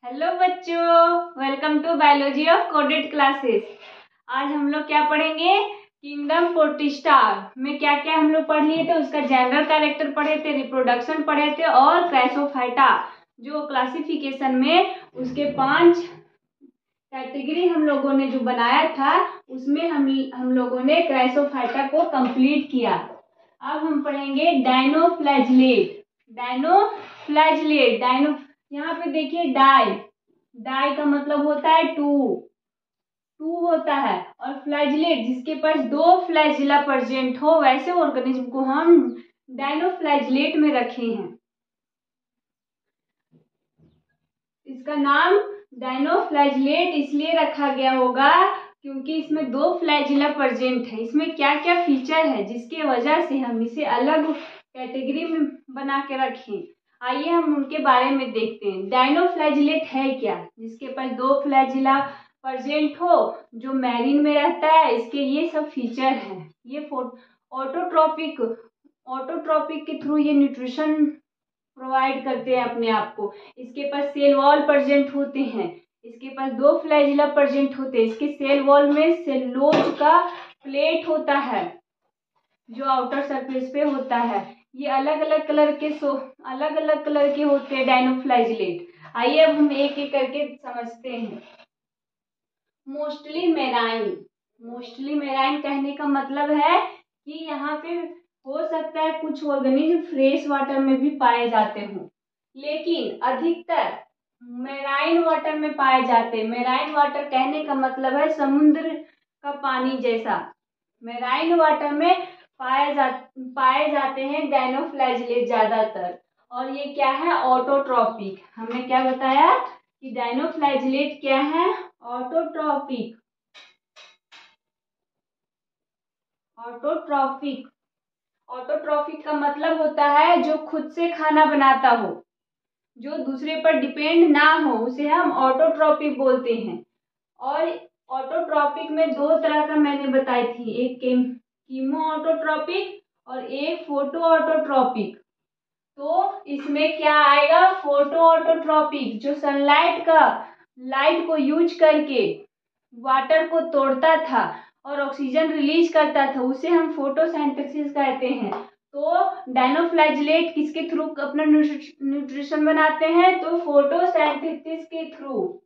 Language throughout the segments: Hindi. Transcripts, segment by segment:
हेलो बच्चों, welcome to biology of coded classes. आज हम लोग क्या पढ़ेंगे? किंगडम प्रोटिस्टा में क्या क्या हम लोग पढ़ लिए थे, उसका जनरल कैरेक्टर पढ़े थे, रिप्रोडक्शन पढ़े थे और क्राइसोफाइटा जो क्लासिफिकेशन में उसके 5 कैटेगरी हम लोगों ने जो बनाया था उसमें हम लोगों ने क्राइसोफाइटा को कंप्लीट किया। अब हम पढ़ेंगे डायनोफ्लैजिलेट। डायनो यहाँ पे देखिए डाई का मतलब होता है टू होता है, और फ्लैजिलेट जिसके पास 2 फ्लैजिला प्रेजेंट हो वैसे ऑर्गेनिज्म को हम डायनोफ्लैजिलेट में रखे हैं। इसका नाम डायनोफ्लैजिलेट इसलिए रखा गया होगा क्योंकि इसमें 2 फ्लैजिला प्रेजेंट है। इसमें क्या क्या फीचर है जिसके वजह से हम इसे अलग कैटेगरी में बना के रखें, आइए हम उनके बारे में देखते हैं। डायनोफ्लैजिलेट है क्या? जिसके पास 2 फ्लैजिला प्रेजेंट हो, जो मैरीन में रहता है, इसके ये सब फीचर हैं। ये ऑटोट्रॉपिक के थ्रू ये न्यूट्रिशन प्रोवाइड करते हैं अपने आप को। इसके पास सेल वॉल प्रेजेंट होते हैं, इसके पास 2 फ्लैजिला प्रेजेंट होते हैं। इसके सेल वॉल में सेलुलोज का प्लेट होता है जो आउटर सरफेस पे होता है। ये अलग अलग कलर के होते हैं डायनोफ्लैजिलेट। आइए अब हम एक एक करके समझते हैं। मोस्टली मेराइन कहने का मतलब है कि यहाँ पे हो सकता है कुछ ऑर्गेनिज्म फ्रेश वाटर में भी पाए जाते हों, लेकिन अधिकतर मेराइन वाटर में पाए जाते हैं। मेराइन वाटर कहने का मतलब है समुद्र का पानी जैसा। मेराइन वाटर में पाए जाते हैं डायनोफ्लैजिलेट ज्यादातर। और ये क्या है? ऑटोट्रॉपिक। हमने क्या बताया कि डायनोफ्लैजिलेट क्या है? ऑटोट्रॉपिक का मतलब होता है जो खुद से खाना बनाता हो, जो दूसरे पर डिपेंड ना हो, उसे हम ऑटोट्रॉपिक बोलते हैं। और ऑटोट्रॉपिक में 2 तरह का मैंने बताई थी, एक कीमो ऑटोट्रॉपिक और एक फोटो ऑटोट्रॉपिक। तो इसमें क्या आएगा? फोटो ऑटोट्रॉपिक, जो लाइट को यूज करके वाटर को तोड़ता था और ऑक्सीजन रिलीज करता था, उसे हम फोटोसिंथेसिस कहते हैं। तो डायनोफ्लैजिलेट किसके थ्रू अपना न्यूट्रिशन बनाते हैं? तो फोटोसिंथेसिस के थ्रू।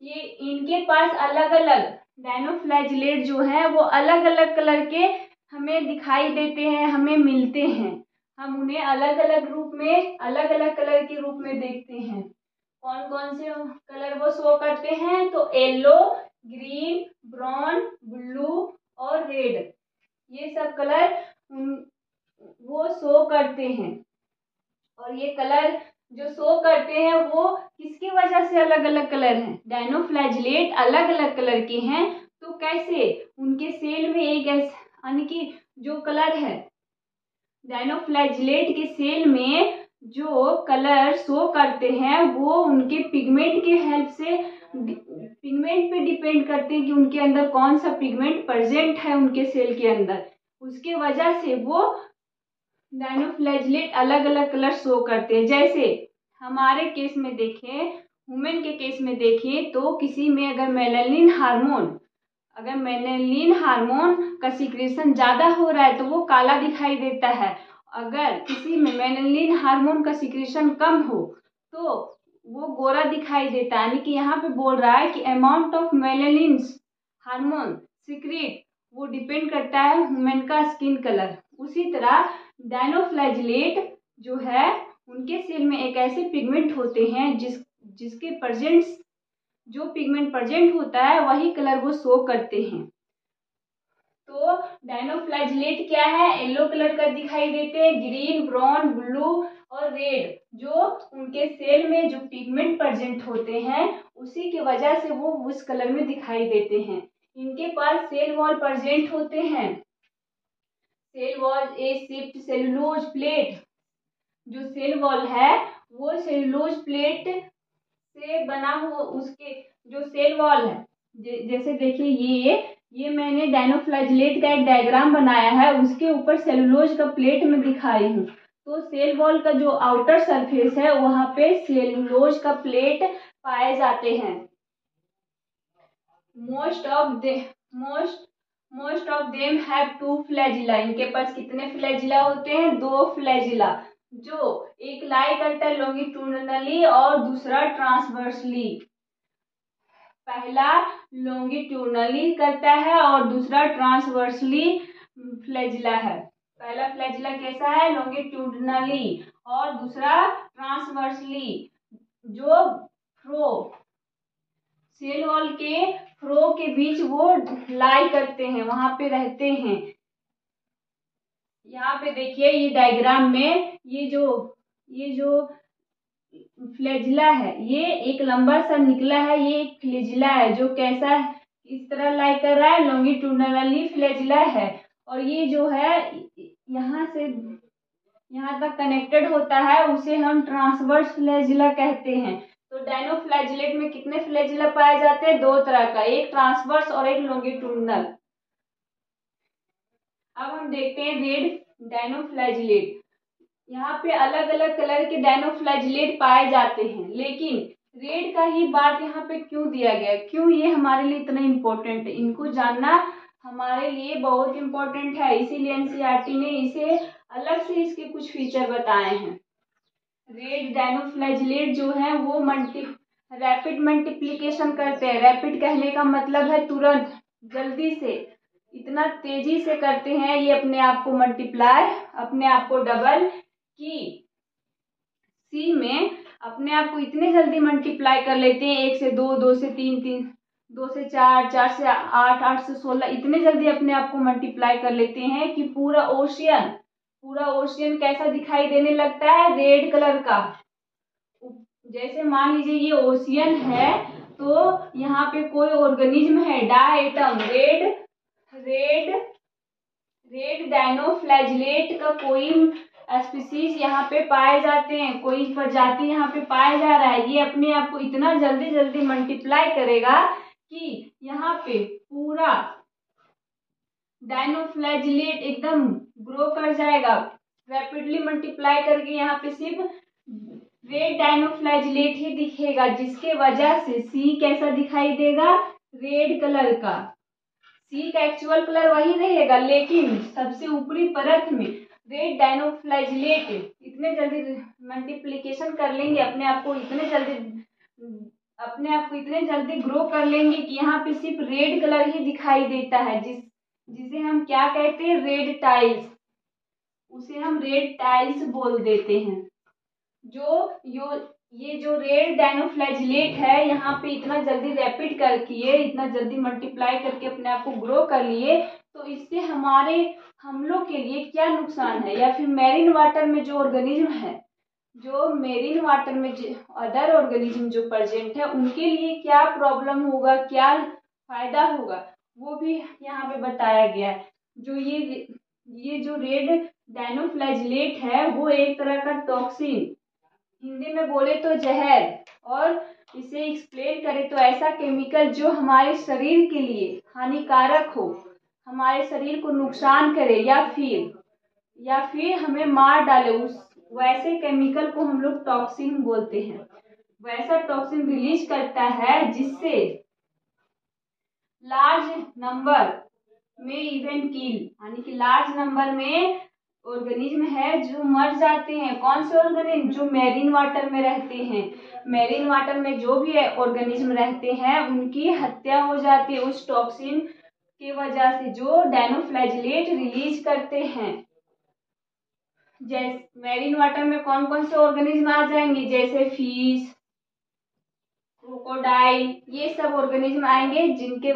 ये इनके पास अलग अलग डायनोफ्लैजिलेट जो है वो अलग अलग कलर के हमें दिखाई देते हैं, हमें मिलते हैं। हम उन्हें अलग अलग कलर के रूप में देखते हैं। कौन कौन से कलर वो शो करते हैं? तो येलो, ग्रीन, ब्राउन, ब्लू और रेड, ये सब कलर वो शो करते हैं। और ये कलर जो शो करते हैं वो किसकी वजह से अलग अलग कलर हैं? डायनोफ्लैजिलेट अलग अलग कलर के हैं। तो कैसे? उनके सेल में एक यानी कि जो कलर है डायनोफ्लैजिलेट के सेल में जो कलर शो करते हैं वो उनके पिगमेंट के हेल्प से पिगमेंट पे डिपेंड करते हैं कि उनके अंदर कौन सा पिगमेंट प्रेजेंट है उनके सेल के अंदर। उसके वजह से वो डायनोफ्लैजिलेट अलग अलग कलर शो करते हैं। जैसे हमारे केस में देखें, वुमेन के केस में देखें तो किसी में अगर मेलानिन हार्मोन का सिक्रेशन ज्यादा हो रहा है तो वो काला दिखाई देता है। अगर किसी में मेलानिन हार्मोन का सिक्रेशन कम हो तो वो गोरा दिखाई देता है। यानी कि यहाँ पे बोल रहा है कि amount of melanin hormone secrete वो डिपेंड करता है ह्यूमन का स्किन कलर। उसी तरह डायनोफ्लैजिलेट जो है उनके सेल में एक ऐसे पिगमेंट होते हैं जिसके जो पिगमेंट प्रेजेंट होता है वही कलर वो शो करते हैं। तो डायनोफ्लैजिलेट क्या है? येलो कलर का दिखाई देते हैं, ग्रीन, ब्राउन, ब्लू और रेड, जो उनके सेल में जो पिगमेंट प्रेजेंट होते हैं उसी की वजह से वो उस कलर में दिखाई देते हैं। इनके पास सेल वॉल प्रेजेंट होते हैं। सेल वॉल ए शिफ्ट सेलुलोज प्लेट, जो सेल वॉल है वो सेलुलोज प्लेट से बना हुआ, उसके जो सेल वॉल है जैसे देखिए ये मैंने डायनोफ्लैजिलेट का एक डायग्राम बनाया है, उसके ऊपर सेलुलोज का प्लेट में दिखाई हूँ। तो सेल वॉल का जो आउटर सरफेस है वहां पे सेलुलोज का प्लेट पाए जाते हैं। Most of them have two flagella. इनके पास कितने फ्लैजिला होते हैं? 2 फ्लैजिला, जो एक लाई करता है लॉन्गिट्यूडनली और दूसरा ट्रांसवर्सली। पहला लॉन्गिट्यूडनली करता है और दूसरा ट्रांसवर्सली फ्लैजिला है। पहला फ्लैजिला कैसा है? लॉन्गिट्यूडनली, और दूसरा ट्रांसवर्सली, जो सेल वॉल के फ्रो के बीच वो लाई करते हैं, वहां पे रहते हैं। यहाँ पे देखिए ये डायग्राम में ये जो फ्लैजिला है, ये एक लंबा सा निकला है, ये एक फ्लैजिला है जो कैसा है? इस तरह लाई कर रहा है, लॉन्गिट्यूडनली फ्लैजिला है। और ये जो है यहाँ से यहाँ तक कनेक्टेड होता है, उसे हम ट्रांसवर्स फ्लैजिला कहते हैं। तो डायनोफ्लैजिलेट में कितने फ्लैजिला पाए जाते हैं? 2 तरह का, एक ट्रांसवर्स और एक लॉन्गिट्यूडनल। अब हम देखते हैं रेड डायनोफ्लैजिलेट। यहाँ पे अलग अलग कलर के डायनोफ्लैजिलेट पाए जाते हैं, लेकिन रेड का ही बात यहाँ पे क्यों दिया गया? क्यों ये हमारे लिए इतना इम्पोर्टेंट है? इनको जानना हमारे लिए बहुत इम्पोर्टेंट है, इसीलिए एनसीईआरटी ने इसे अलग से इसके कुछ फीचर बताए हैं। रेड डायनोफ्लैजिलेट जो है वो रैपिड मल्टीप्लिकेशन करते हैं। रैपिड कहने का मतलब है तुरंत, जल्दी से, इतना तेजी से करते हैं ये अपने आप को मल्टीप्लाई, अपने आप को डबल, कि सी में अपने आप को इतने जल्दी मल्टीप्लाई कर लेते हैं, 1 से 2, 2 से 3, 2 से 4, 4 से 8, 8 से 16, इतने जल्दी अपने आप को मल्टीप्लाई कर लेते हैं कि पूरा ओशियन कैसा दिखाई देने लगता है? रेड कलर का। जैसे मान लीजिए ये ओशियन है, तो यहाँ पे कोई ऑर्गेनिज्म है, डायटम, रेड डायनोफ्लैजिलेट का कोई स्पीसीज यहाँ पे पाए जाते हैं, कोई प्रजाति यहाँ पे पाया जा रहा है। ये अपने आप को इतना जल्दी मल्टीप्लाई करेगा कि यहाँ पे पूरा डायनोफ्लैजिलेट एकदम ग्रो कर जाएगा, रैपिडली मल्टीप्लाई करके यहाँ पे सिर्फ रेड डायनोफ्लैजिलेट ही दिखेगा, जिसके वजह से सी कैसा दिखाई देगा? रेड कलर का। सी का एक्चुअल कलर वही रहेगा, लेकिन सबसे ऊपरी परत में रेड डायनोफ्लैजिलेट इतने जल्दी मल्टीप्लिकेशन कर लेंगे, अपने आप को इतने जल्दी ग्रो कर लेंगे कि यहाँ पे सिर्फ रेड कलर ही दिखाई देता है, जिसे हम क्या कहते हैं? Red tiles. उसे हम रेड टाइल्स बोल देते हैं। ये जो रेड डायनोफ्लैजिलेट है, यहाँ पे इतना जल्दी रैपिड कर किए, इतना जल्दी मल्टीप्लाई करके अपने आप को ग्रो कर लिए, तो इससे हम लोग के लिए क्या नुकसान है? या फिर मेरीन वाटर में जो ऑर्गेनिज्म है, जो मेरीन वाटर में अदर ऑर्गेनिज्म जो प्रेजेंट है, उनके लिए क्या प्रॉब्लम होगा, क्या फायदा होगा, वो भी यहाँ पे बताया गया है। ये जो रेड डायनोफ्लैजिलेट है, वो एक तरह का टॉक्सिन, हिंदी में बोले तो जहर, और इसे एक्सप्लेन करें तो ऐसा केमिकल जो हमारे शरीर के लिए हानिकारक हो, हमारे शरीर को नुकसान करे, या फिर हमें मार डाले, वैसे केमिकल को हम लोग टॉक्सिन बोलते हैं। वैसा टॉक्सिन रिलीज करता है जिससे लार्ज नंबर में इवन किल, यानी कि लार्ज नंबर में ऑर्गेनिज्म है जो मर जाते हैं। कौन से ऑर्गेनिज्म? जो मेरीन वाटर में रहते हैं। मेरीन वाटर में जो भी ऑर्गेनिज्म रहते हैं, उनकी हत्या हो जाती है उस टॉक्सिन की वजह से, जो डायनोफ्लैजिलेट रिलीज करते हैं। जैसे मेरीन वाटर में कौन कौन से ऑर्गेनिज्म आ जाएंगे? जैसे फिश, क्रोकोडाइल, ये सब ऑर्गेनिज्म आएंगे जिनके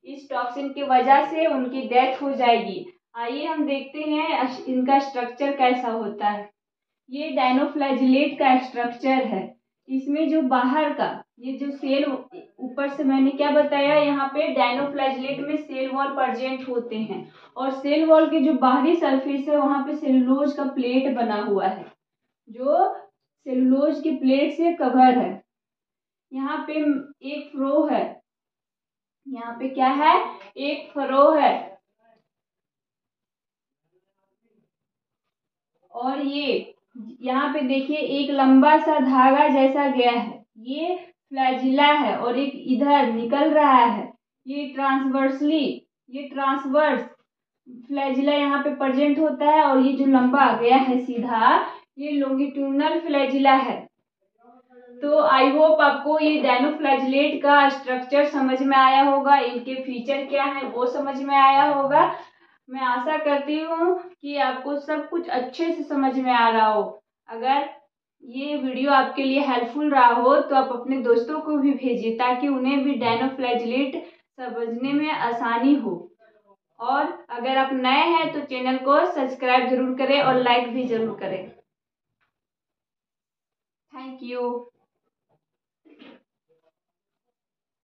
इस टॉक्सिन की वजह से उनकी डेथ हो जाएगी। आइए हम देखते हैं इनका स्ट्रक्चर कैसा होता है। ये डायनोफ्लैजिलेट का स्ट्रक्चर है। इसमें जो बाहर का ये जो सेल, ऊपर से मैंने क्या बताया, यहाँ पे डायनोफ्लैजिलेट में सेल वॉल प्रेजेंट होते हैं, और सेल वॉल के जो बाहरी सरफेस है, वहां पे सेलुलोज का प्लेट बना हुआ है, जो सेलुलोज के प्लेट से कवर है। यहाँ पे एक फ्रो है, यहाँ पे क्या है? एक फ्रो है, और ये यहाँ पे देखिए एक लंबा सा धागा जैसा गया है, ये फ्लैजिला है और एक इधर निकल रहा है। ये ट्रांसवर्स फ्लैजिला यहाँ पे प्रेजेंट होता है और ये जो लंबा गया है सीधा, ये लॉन्गिट्यूडिनल फ्लैजिला है। तो आई होप आपको ये डायनोफ्लैजिलेट का स्ट्रक्चर समझ में आया होगा, इनके फीचर क्या है वो समझ में आया होगा। मैं आशा करती हूँ कि आपको सब कुछ अच्छे से समझ में आ रहा हो। अगर ये वीडियो आपके लिए हेल्पफुल रहा हो तो आप अपने दोस्तों को भी भेजिए ताकि उन्हें भी डायनोफ्लैजिलेट समझने में आसानी हो। और अगर आप नए हैं तो चैनल को सब्सक्राइब जरूर करें और लाइक भी जरूर करें। Thank you.